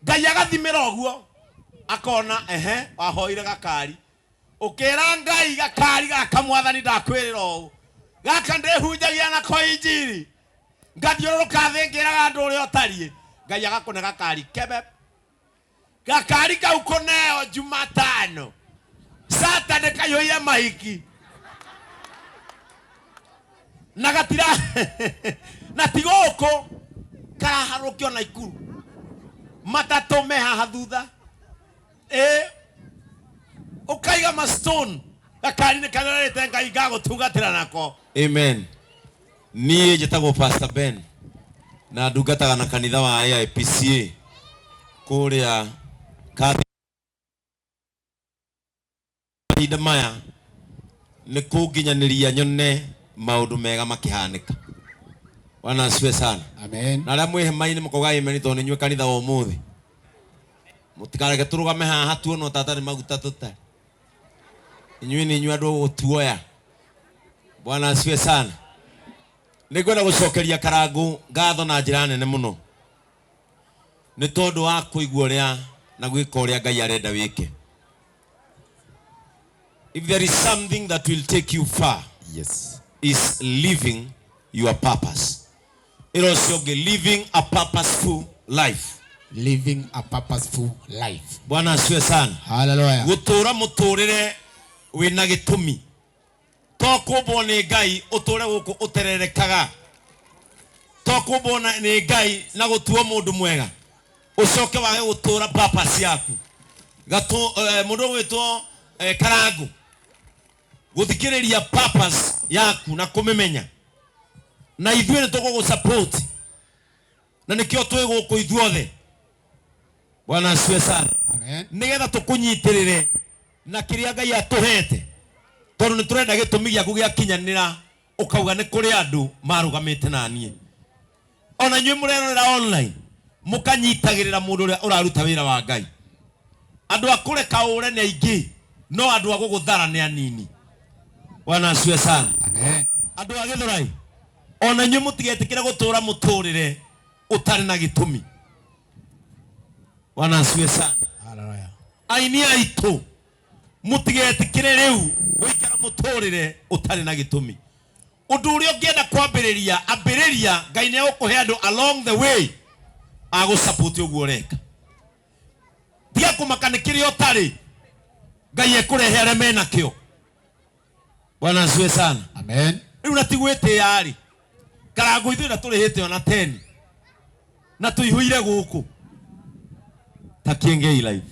Ngai agathimira oguo akona wahoire gakari ukira Ngai gakari gakamwathani ndakwirira o gaka ndehunjagia na ko injiri ngathiuruka thingira andu uri otarie Ngai agakone gakari kebe gakari kau koneo Jumatano Saturday kayoia mahiki nagatira na tigoko karaharukio na Ikuru matatu meha thutha ukaiga ma stone gakari ne kanarete Ngai gagutungatira nako. Amen. Niĩ njĩtagwo Pastor Ben na ndungataga na kanitha wa AIPCA kũrĩa kahinda maya nĩ kũnginyanĩria nyone maũndũ mega makĩhanĩka. Bwana asifiwe sana. Amen. Na arĩa mwĩ hema-inĩ mũkoiga amen tondũ nĩ inyuĩ kanitha wa ũmũthĩ. Mũtikareke tũrũgame haha tuona tata nĩ maguta tũtarĩ. Inyuĩ nĩ inyuĩ andũ gũtuoya. Bwana asifiwe sana. Nĩngwenda gũcokeria Karangũ ngatho na njĩra nene mũno nĩ tondũ wa kũigua ũrĩa na gwĩka ũrĩa Ngai arenda wĩke. If there is something that will take you far, yes, is living your purpose. It also living a purposeful life. Living a purposeful life. Bwana asifiwe sana. Hallelujah. Gũtũra mũtũrĩre wĩna gĩtũmi. Tokũmbwo nĩ Ngai ũtũre gũkũ ũtererekaga. Tokũmbwo nĩ Ngai na gũtuo mũndũ mwega. Ucoke wage gũtũra purpose yaku. Mũndũ gwĩtwo Karangũ gũthikĩrĩria purpose yaku na kũmĩmenya. Na ithuĩ nĩ tũgũgũsupport. Na nĩkĩo twĩ gũkũ ithuothe. Bwana asifiwe sana. Amen. Nĩgetha tũkũnyitĩrĩre na kĩrĩa Ngai atũhete. Tondũ nĩ tũrenda gĩtũmi gĩaku gĩakinyanĩra ũkauga nĩ kũrĩ andũ marũgamĩte na niĩ. Ona inyuĩ mũrerorera online mũkanyitagĩrĩra mũndũ ũrĩa ũraruta wĩra wa Ngai. Andũ a kũreka ũre nĩ aingĩ no andũ a gũgũthara nĩ anini. Bwana asifiwe sana. Amen. Andũ a Gĩthũrai ona inyuĩ mũtigetĩkĩre gũtũra mũtũrĩre ũtarĩ na gĩtũmi. Bwana asifiwe sana. Hallelujah. Aini aitũ mũtigetĩkĩre rĩu gũikara mũtũrĩre ũtarĩ na gĩtũmi. Ũndũ ũrĩa ũngĩenda kwambĩrĩria ambĩrĩria Ngai nĩ egũkũhe andũ along the way agũsupport ũguo ũreka. Tiga kũmaka nĩ kĩrĩa ũtarĩ Ngai ekũrehe arĩa menakĩo. Bwana asifiwe sana. Amen. Rĩu na tigwĩtĩĩa rĩ Karangũ ithuĩ na tũrĩhĩte ona 10 na tũihũire gũkũ ta Kiengei live.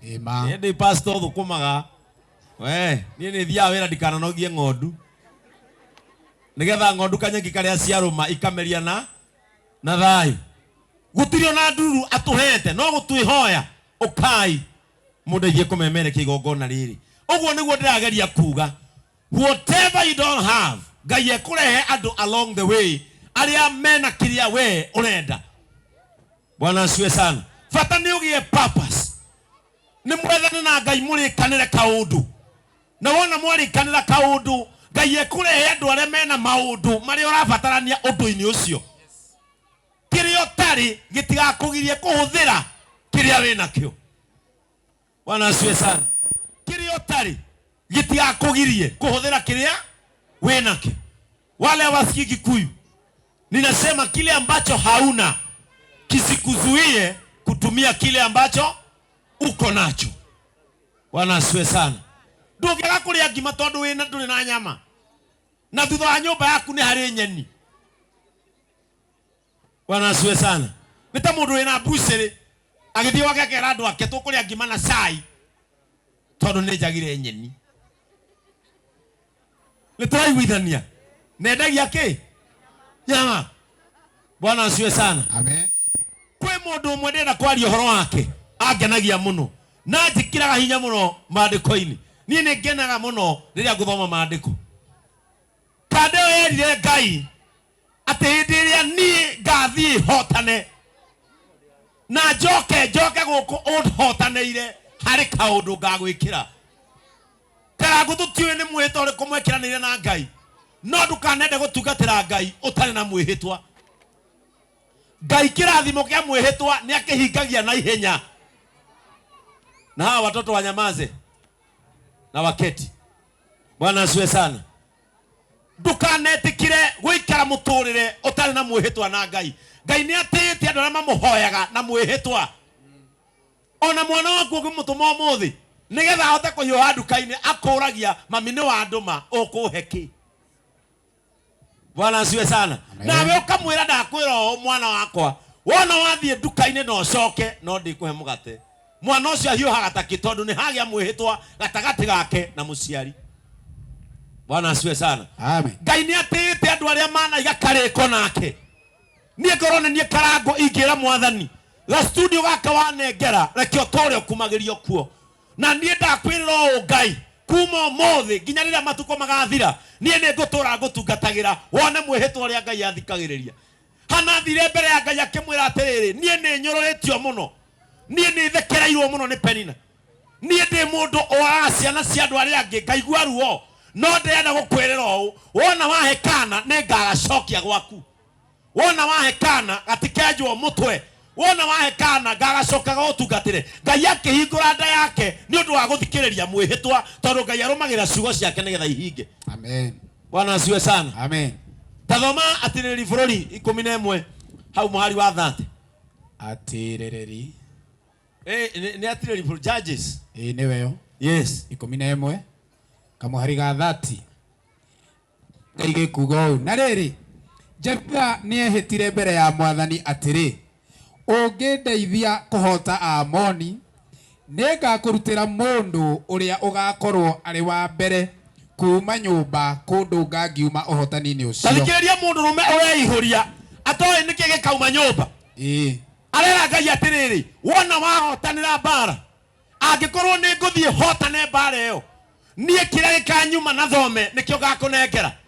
Amen. Ndĩ pastor thũkũmaga niĩ nĩ thiaga wĩra ndikananogie ng'ondu nĩgetha ng'ondu kanyeki karĩa ciarũma ikameria na thayũ. Gũtirĩ ona nduru atũhete no gũtwĩhoya ũkai mũndeithie kũmemerekia igongona rĩrĩ. Ũguo nĩguo ndĩrageria kuga whatever you don't have Ngai ekũrehe andũ along the way arĩa mena kĩrĩa we ũrenda. Bwana asifiwe sana. Bata nĩ ũgĩe purpose. Nĩ mwethane na Ngai mũrĩkanĩre kaũndũ. Na wona mwarĩkanĩra kaũndũ Ngai ekũrehe andũ arĩa mena maũndũ marĩa ũrabatarania ũndũ-inĩ ũcio. Kĩrĩa ũtarĩ gĩtigakũgirie kũhũthĩra kĩrĩa wĩnakĩo. Bwana asifiwe sana. Kĩrĩa ũtarĩ gĩtigakũgirie kũhũthĩra kĩrĩa wĩnakĩo. Wale wasikii Kikuyu ninasema kile ambacho hauna kisikuzuie kutumia kile ambacho uko nacho. Bwana asifiwe sana. Ndũngĩaga kũrĩa ngima tondũ wĩna ndũrĩ na nyama. Na thutha wa nyũmba yaku nĩ harĩ nyeni. Bwana asifiwe sana. Nĩ ta mũndũ wĩna mbucĩrĩ agĩthiĩ wake akera andũ ake tũkũrĩa ngima na cai tondũ nĩ njagire nyeni. Nĩ tũraiguithania. Nendagia kĩ? Nyama. Bwana asifiwe sana. Amen. Kwĩ mũndũ ũmwe ndĩrenda kwaria ũhoro wake angenagia mũno na njĩkĩraga hinya mũno maandĩko-inĩ. Niĩ nĩ ngenaga mũno rĩrĩa ngũthoma maandĩko. Tandeo yerire Ngai atĩ hĩndĩ ĩrĩa niĩ ngathiĩ hotane na njoke gũkũ ũhotanĩire harĩ kaũndũ ngagwĩkĩra. Karangũ tũtiũĩ nĩ mwĩhĩtwa ũrĩkũ mwĩkĩranĩire na Ngai no ndũkanende gũtungatĩra Ngai ũtarĩ na mwĩhĩtwa. Ngai kirathimo kia mwihitwa ni akihingagia na ihenya. Na hawa watoto wanyamaze na waketi. Bwana asiwe sana. Ndukanetikire guikara muturire utari na mwihitwa na Ngai. Ngai ni atete andu aria mamuhoyaga na mwihitwa. Ona mwana waku ngimutuma umuthi nigetha ahote kuhiuha nduka-ini akuragia mami ni wa nduma ukuheki. Bwana asiwe sana. Nawe ukamwira ndakwira o mwana wakwa wona wathie nduka-ini no coke no ndikuhe mugate. Mwana ucio ahiuhaga taki tondu ni hagia mwihitwa gatagati gake na muciari. Bwana asiwe sana. Amen. Ngai ni atete andu aria manaiga kariko nake. Nie korone nie karango ingira mwathani. La studio gaka wanengera rekio tore kumagirio kuo. Na nie ndakwirira o Ngai kuma mothi ginya riria matuko magathira nie ne ngutura ngutungatagira wone mwihitwa ria Ngai athikagiriria. Hana thire mbere ya Ngai akimwira atiriri nie ne nyororetio muno. Nie ne thekereirwo muno ni Penina. Nie ndi mundu o ciana cia andu aria angi ngaigua ruo. No ndenda gukwirira o wona wahekana ne ngagacokia gwaku. Wona wahekana gatikejo mutwe. Wona wahekana ngagacokaga utungatire. Ngai akihingura nda yake ni undu wa guthikiriria mwihitwa tondu Ngai arumagira ciugo ciake nigetha ihinge. Amen. Bwana asiwe sana. Amen. Tathoma atiriri bururi 11 hau muhari wa 30. Atiriri ni atiriri for Judges. Niwe yo. Yes. 11 kamuhari ga 30. Ngai gikuga u na riri Jefta niehitire mbere ya mwathani atiri ungindeithia kuhota Amoni ningakurutira mundu uria ugakorwo ari wa mbere kuma nyumba kundu ngangiuma uhotani-ini ucio. Thikiriria mundu rume ureihuria atoe niki gikauma nyumba. Arera Ngai atiriri wona wahotanira mbara angikorwo ni nguthie hotane mbara iyo nie kiria gikanyuma na thome nikio gakunengera.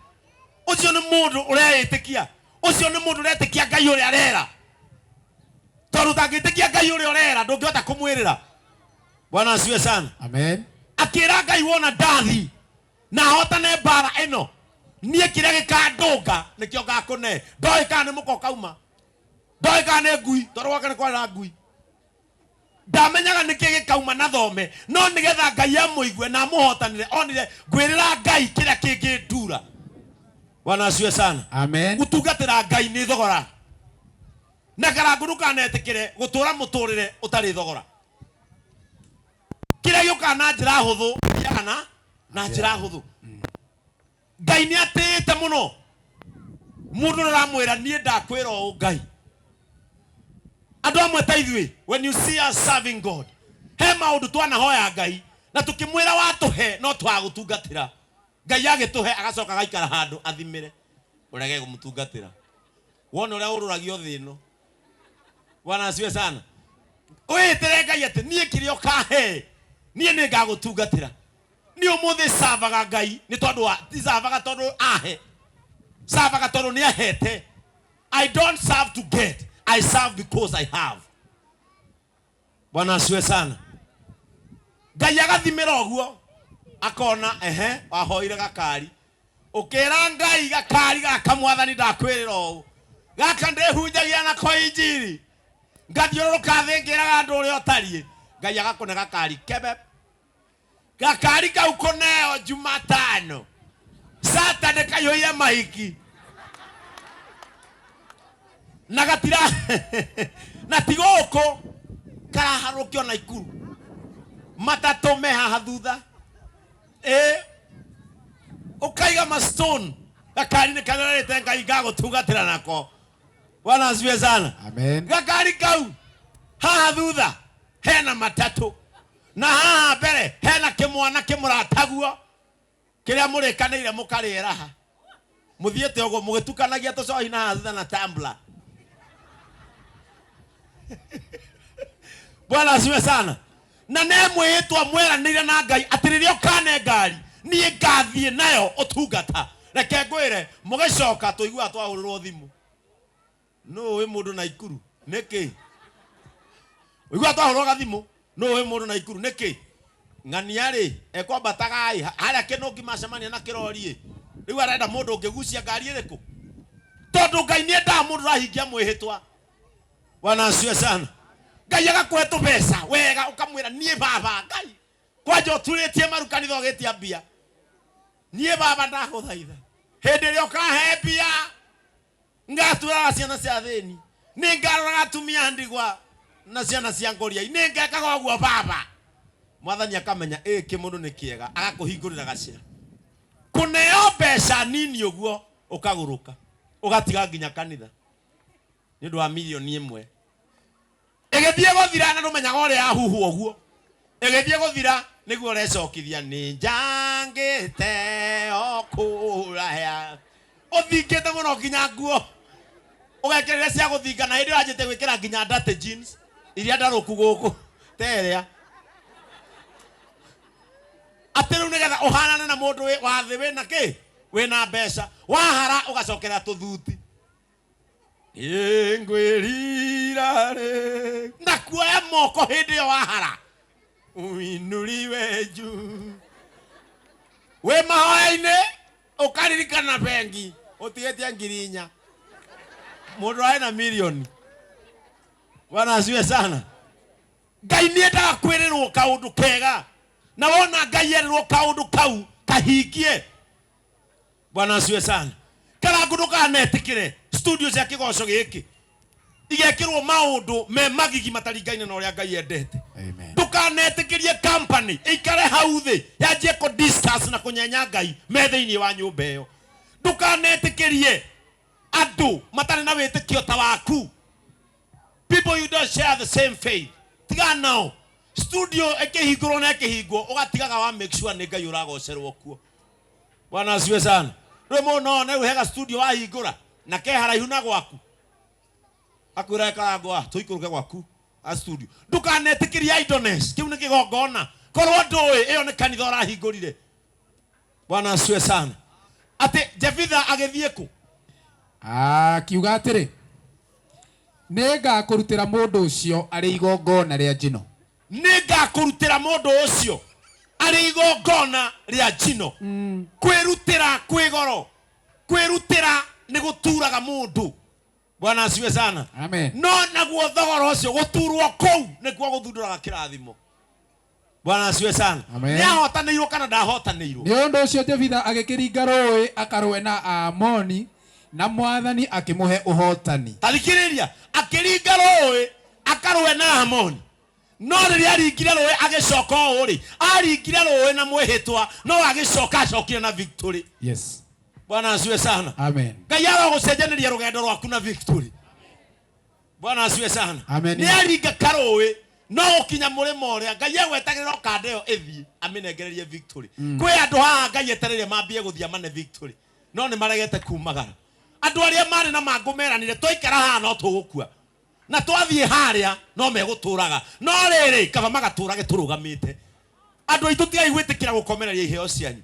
Ucio ni mundu ureitikia. Ucio ni mundu uretikia Ngai uria arera. Tondu tangitikia Ngai uria arera ndungihota kumwirira. Bwana asiwe sana. Amen. Akira Ngai wona ndathi na hotane mbara ino nie kiria gikandunga nikio gakune. Ndoi kana muko kauma. Ndoi kana ngui tondu wake ni kwara ngui. Ndamenyaga niki gikauma na thome no nigetha Ngai amuigue na muhotanire onire ngwirira Ngai kiria kingindura. Bwana asiwe sana. Amen. Gutungatira Ngai ni thogora. Na karangu ndukanetikire gutura muturire utari thogora. Kiria gioka na njira huthu yana na njira huthu. Ngai ni atete muno. Mundu aramwira nie ndakwira o Ngai. Andu amwe ta ithui when you see us serving God. He maundu twanahoya Ngai na tukimwira watuhe no twagutungatira. Ngai agituhe agacoka gaikara handu athimire urege gumutungatira. Wona uria ururagio thino. Bwana asiwe sana. Uitire Ngai ati nie kirio kahe nie ni ngagutungatira. Ni umuthi savaga Ngai ni tondu wa savaga tondu ahe. Savaga tondu ni ahete. I don't serve to get. I serve because I have. Bwana asiwe sana. Ngai agathimira oguo akona wahoire gakari. Ukira Ngai gakari gaka mwathani ndakwirira o. Gaka ndehunjagia na ko injiri. Ngathiuruka thingira andu uria otarie. Ngai agakona gakari kebe. Gakari kau koneo Jumatano. Saturday kayoya mahiki. Na gatira na tigoko karaharukio na Ikuru. Matatu meha thutha. Ukaiga ma stone gakari ni kanarete Ngai gagutungatira nako. Bwana asiwe sana. Amen. Gakari kau haha thutha hena matatu na haha mbere hena kimwana kimurataguo kiria murikanire mukarira ha muthiete ugo mugitukanagia tucohi na thutha na tumbler. Bwana asiwe sana. Na nemwitwa mweranire na Ngai atiririo kane ngari nie ngathie nayo utungata. Reke ngwire mugicoka tuigua twahururwo thimu. No we mundu na Ikuru niki. Igua twahururwo gathimu. No we mundu na Ikuru niki. Ng'aniari ekwambatagai haria kinungi macemania na kirori. Riu arenda mundu ngigucia ngari iriku. Tondu Ngai ni enda mundu rahingia mwihitwa. Bwana asiwe sana. Ngai agakũhe tũbeca wega ũkamwĩra niĩ baba Ngai kwanja ũturĩtie maru kanitha ũgĩtia mbia. Niĩ baba ndagũthaitha. Hĩndĩ ĩrĩa ũkahe mbia ngaturaga ciana cia thĩni. Nĩ ngaroraga atumia ndigwa na ciana cia ngoria. Nĩ ngekaga ũguo baba. Mwathani akamenya kĩmũndũ nĩ kĩega agakũhingũrĩra gacĩra. Kũneo mbeca nini ũguo ũkagũrũka ũgatiga nginya kanitha nĩ ũndũ wa milioni 1 ĩgĩthiĩ gũthira na ndũmenyaga ũrĩa yahuhwo ũguo ĩgĩthiĩ gũthira nĩguo ũrecokithia nĩ njangĩte okũraya ũthingĩte mũno nginya nguo ũgekĩrĩra cia gũthinga na hĩndĩ wanjĩte gwĩkĩra nginya ndate jeans iria ndarũku gũkũ terĩa atĩ rĩu nĩgetha ũhanane na mũndũ wa thĩ wĩna kĩ wĩna mbeca wahara ũgacokera tũthuti ngwĩrira rĩ na kuoya moko hĩndĩ ĩyo wahara uinũriwe juu wĩ mahoya-inĩ ũkaririkana bengi ũtigĩtie 4,000 mũndũ arĩ na milioni. Bwana asiwe sana. Ngai nĩendaga kwĩrĩrwo kaũndũ kega na wona Ngai erĩrwo kaũndũ kau kahingie. Bwana asiwe sana. Kana ngũndũka netĩkĩre studio cia kĩgoco gĩkĩ igekĩrwo maũndũ me magigi mataringaine na ũrĩa Ngai endete. Amen. Ndũkanetĩkĩrie company ĩikare hau thĩ yanjie kũ discuss na kũnyenya Ngai me thĩinĩ wa nyũmba ĩyo. Ndũkanetĩkĩrie andũ matarĩ na wĩtĩkio ta waku. People you don't share the same faith. Tiga nao. Studio ĩkĩhingũrwo na ĩkĩhingwo ũgatigaga wa make sure nĩ Ngai ũragocerwo kuo. Bwana asiwe sana. Remo no na uhega studio wahingũra na ke haraihu na gwaku. Akwĩra karangwa tũikũrũke gwaku a studio. Ndũkanetĩkĩrie idleness. Kĩu nĩ kĩgongona. Korwo ndũĩ ĩyo nĩ kanitha ũrahingũrire. Bwana asiwe sana. Ate Jefitha agĩthiĩ kũ? Kiuga atĩrĩ nĩngakũrutĩra mũndũ ũcio arĩ igongona rĩa njino. Nĩngakũrutĩra mũndũ ũcio arĩ igongona rĩa njino. Kwĩrutĩra kwĩ goro. Kwĩrutĩra nĩ gũturaga mũndũ. Bwana asiwe sana. Amen. No naguo thogora ũcio gũturwo kũu nĩkuo gũthundũraga kĩrathimo. Bwana asiwe sana. Amen. Nĩahotanĩirwo kana ndahotanĩirwo? Nĩ ũndũ ũcio Jefitha agĩkĩringa rũĩ akarũe na Aamoni na Mwathani akĩmũhe ũhotani. Tarikĩrĩria akĩringa rũĩ akarũe na Aamoni. No rĩrĩa aringire rũĩ agĩcoka ũrĩ aringire rũĩ na mwĩhĩtwa no agĩcoka acokire na victory. Yes. Bwana asiwe sana. Amen. Ngai agũcenjanĩria rũgendo rwaku na victory. Bwana asiwe sana. Amen. Nĩ aringa karũĩ no ũkinya mũrĩmo ũrĩa Ngai agwetagĩrĩra kanda ĩyo ĩthiĩ amĩnengererie victory. Kwĩ andũ haha Ngai etereire mambie gũthiĩ amane victory no nĩ maregete kumagara. Andũ arĩa marĩ na mangũ meranire twaikara haha no tũgũkua na twathiĩ harĩa no megũtũraga no rĩrĩ kaba magatũrage tũrũgamĩte. Andũ aitũ tigai gwĩtĩkĩra gũkomereria iheo cianyu.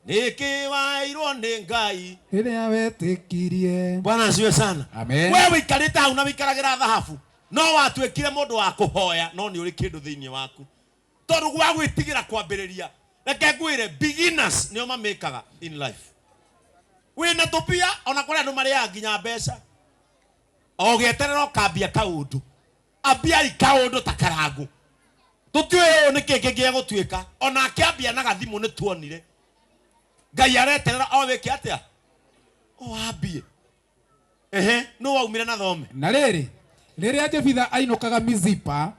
Nĩkĩ wairwo nĩ Ngai rĩrĩa wetĩkirie. Bwana asiwe sana. Amen. Wewe wĩikarĩte hau na wĩikaragĩra thahabu no watuĩkire mũndũ wa kũhoya no nĩ ũrĩ kĩndũ thĩinĩ waku tondũ gwa gwĩtigĩra kwambĩrĩria. Reke ngwĩre beginners nĩo mamĩkaga in life. Wĩna tũpia ona kũrĩa andũ marĩaga nginya mbeca ũgĩeterera ũkambia kaũndũ ambia kaũndũ ta karangũ tũtiũĩ nĩ kĩĩ kĩngĩ gũtuĩka ona akĩambia na gathimũ nĩ tuonire. Ngai areterera o wĩke atĩa wambie no waumire na thome. Na rĩrĩa Jefitha ainũkaga Mizipa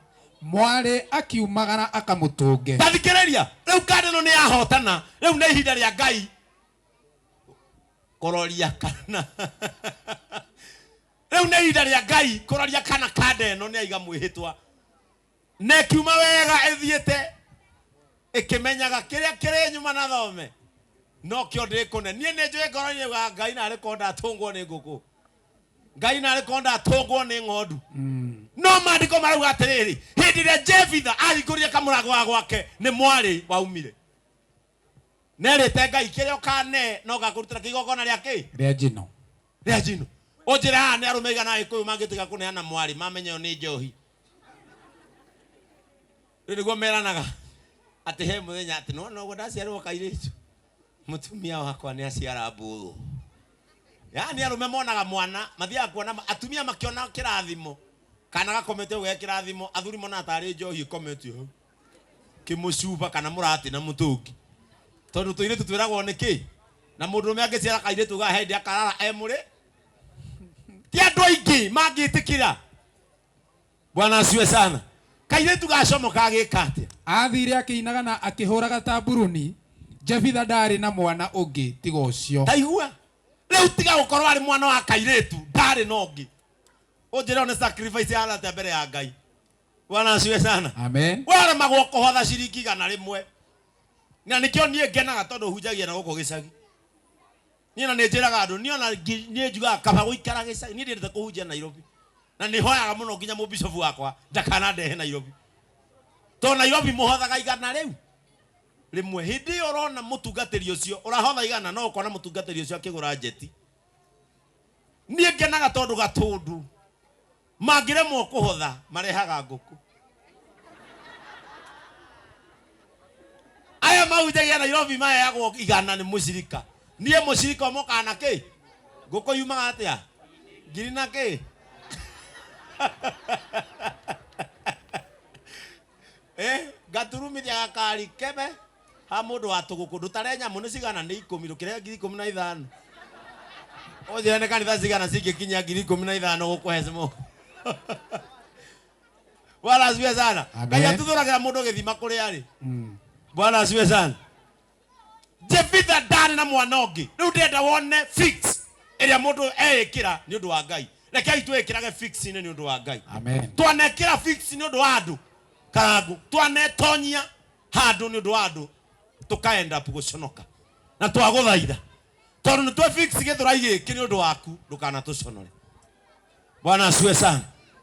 mwarĩ akiumagara akamũtũnge. Tathikĩrĩria rĩu kanda ĩno nĩ yahotana rĩu nĩ ihinda rĩa Ngai kũroria kana rĩu nĩ ihinda rĩa Ngai kũroria kana kanda ĩno nĩ aiga mwĩhĩtwa na kiuma wega ĩthiĩte ĩkĩmenyaga kĩrĩa kĩrĩ nyuma na thome no kĩo ndĩkũne. Niĩ nĩ njũĩ ngoro-inĩ wa Ngai narĩ korwo ndatũngwo nĩ ngũkũ Ngai narĩ korwo ndatũngwo nĩ ng'ondu. No maandĩko marauga atĩrĩrĩ hĩndĩ ĩrĩa Jefitha ahingũrire kamũrango wa gwake nĩ mwarĩ waumire. Nerĩte Ngai kĩrĩa ũkane no gakũrutĩra kĩgongona rĩa kĩ rĩa njino. Rĩa njino. Ũnjĩra haha nĩ arũme aigana Agĩkũyũ mangĩtiga kũneana mwarĩ mamenye ĩyo nĩ njohi. Rĩu nĩguo meranaga atĩ he mũthenya atĩ no ũguo ndaciarĩrwo kairĩtu mũtumia wakwa nĩ aciara mbũthũ yani arume monaga mwana mathia kuona atumia makiona kirathimo kana gakomete gwe kirathimo athuri mona atari njohi komete ho kimucuba kana murati na mutungi tondu tuire tutwiragwo niki na mundu ume angiciara kaire tuga hendi akarara emuri ti andu aingi mangitikira. Bwana asiwe sana. Kaire tugacomoka agikate athire akinaga na akihuraga tamburuni Jebitha ndari na mwana ungi tiga ucio taigua riu tiga gukorwo ari mwana wa kairetu ndari no ungi unjira one sacrifice ya ala mbere ya Ngai. Bwana asiwe sana. Amen. Wale magoko hotha ciringi 100 na nikio nie ngenaga tondu hunjagia na guko gicagi nie na njiraga andu nie na nie njuga kaba guikara gicagi nie ndete kuhunjia Nairobi na ni hoyaga muno nginya mu bishop wakwa ndakana ndehe Nairobi to Nairobi muhothaga 100 riu rimwe hindi urona mutungatiri ucio urahotha 100 no ukona mutungatiri ucio akigura jeti nie ngenaga tondu gatundu mangiremwo kuhotha marehaga nguku aya maujagia Nairobi maya yagwo 100 ni mucirika nie mucirika moka na ki nguku yumaga atia ngiri na ki gaturumithia gakari kebe ha mundu wa tuguku ndutarenya muno cigana ni 10 rukire 15 oje ne kanitha cigana cingikinya 15 gukwezemo. Bwana asiwe sana. Kaya tuthuragira mundu githima kuri ari. Bwana asiwe sana. Jebitha ndari na mwana ungi riu ndenda wone fix iria mundu ekira ni undu wa Ngai. Rekei twekirage fix ni undu wa Ngai. Amen. Twanekira fix ni undu wa andu karagu twanetonyia handu ni undu wa andu tukaenda guconoka na twaguthaitha tondu ni twa fix githura igiki ni undu waku ndukana tuconore. Bwana asiwe sana.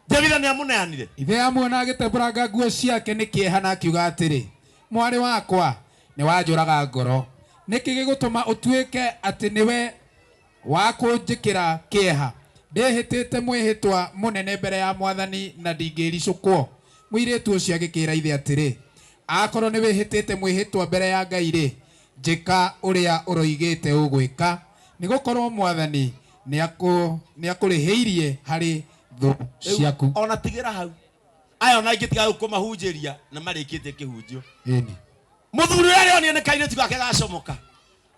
Jebitha ni amuneanire ithe amwona agitembũranga nguo ciake nĩ kĩeha na akiuga atĩrĩ mwarĩ wakwa nĩ wanjũraga ngoro nĩkĩ gĩgũtũma ũtuĩke atĩ nĩwe wa kũnjĩkĩra kĩeha ndĩhĩtĩte mwĩhĩtwa mũnene mbere ya Mwathani na ndingĩricũkwo. Mũirĩtu ũcio agĩkĩra ithe atĩrĩ akorwo nĩ wĩhĩtĩte mwĩhĩtwa mbere ya Ngai-rĩ njĩka ũrĩa ũroigĩte ũgwĩka nĩgũkorwo Mwathani nĩakũrĩhĩirie harĩ thu ciaku. Ona tigira hau aya ona ingitiga kumahunjiria na marikite kihunjio ini muthuri uria ni kaire tigake gacomoka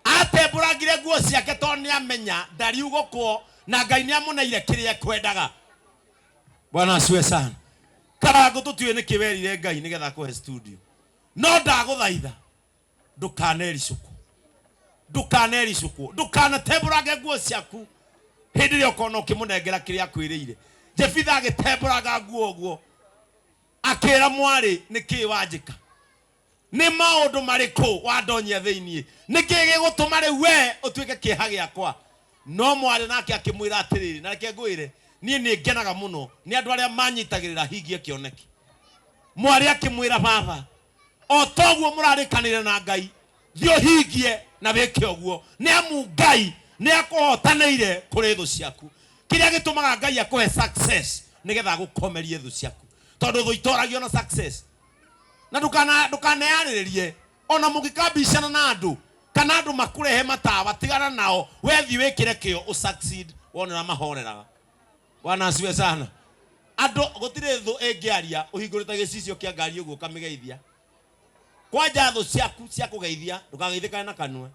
atembũrangire nguo ciake to ni amenya ndari ugokwo na Ngai ni amuneire kiria kwendaga. Bwana asiwe sana. Karago tutue ni kiwerire Ngai nigetha kuhe studio no ndaguthaitha ndukanericukwo ndukanatembũrange nguo ciaku hindi ria ukona ukimunengera kiria kwiriire. Jebitha agitembũranga nguo guo akira mwari niki wanjika ni maundu mariko wandonyia thiini niki gigutuma riu we utuike kieha giakwa. No mwari nake akimwira atiriri na reke ngwire nie ni ngenaga muno ni andu aria manyitagirira hingie kioneki. Mwari akimwira baba o toguo murarikanire na Ngai thio hingie na wike oguo ni amu Ngai ni akuhotaneire kuri thu ciaku. Kiria gitumaga Ngai akuhe success nigetha gukomerie thu ciaku tondu thu itoragio na success na ndukaneaniririe ona mugikambicana na andu kana andu makurehe matawa tigana nao wethi wikire kio u succeed wonera mahoreraga. Bwana asiwe sana. Andu gutire thu engiaria uhingurite gicicio kia ngari uguo kamigeithia kwanja thu ciaku cia kugeithia ndukageithikane na kanwe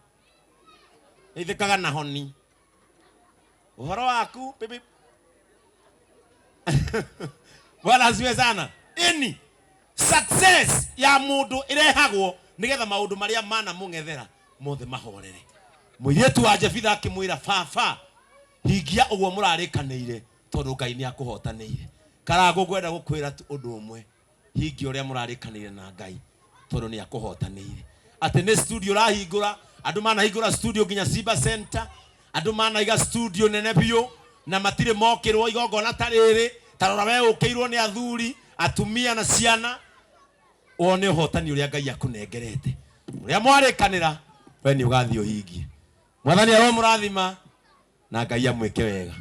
geithikaga na honi uhoro waku bibi. Bwana asiwe sana. Ini success ya mundu irehagwo nigetha maundu maria mana mungethera mothe mahorere. Muyetu wa Jebitha akimwira baba hingia uguo murarikanire tondu Ngai ni akuhotaneire. Karago gwenda gukwira undu umwe hingia uria murarikanire na Ngai tondu ni akuhotaneire. Ati ni studio rahingura andu mana hingura studio nginya Simba Center andu mana iga studio nene biu na matire mokirwo igongona tariri tarora we ukiirwo ni athuri atumia na ciana one hotani uria Ngai akunengerete uria mwarikanira we ni ugathio hingie. Mwathani awe murathima na Ngai amweke wega.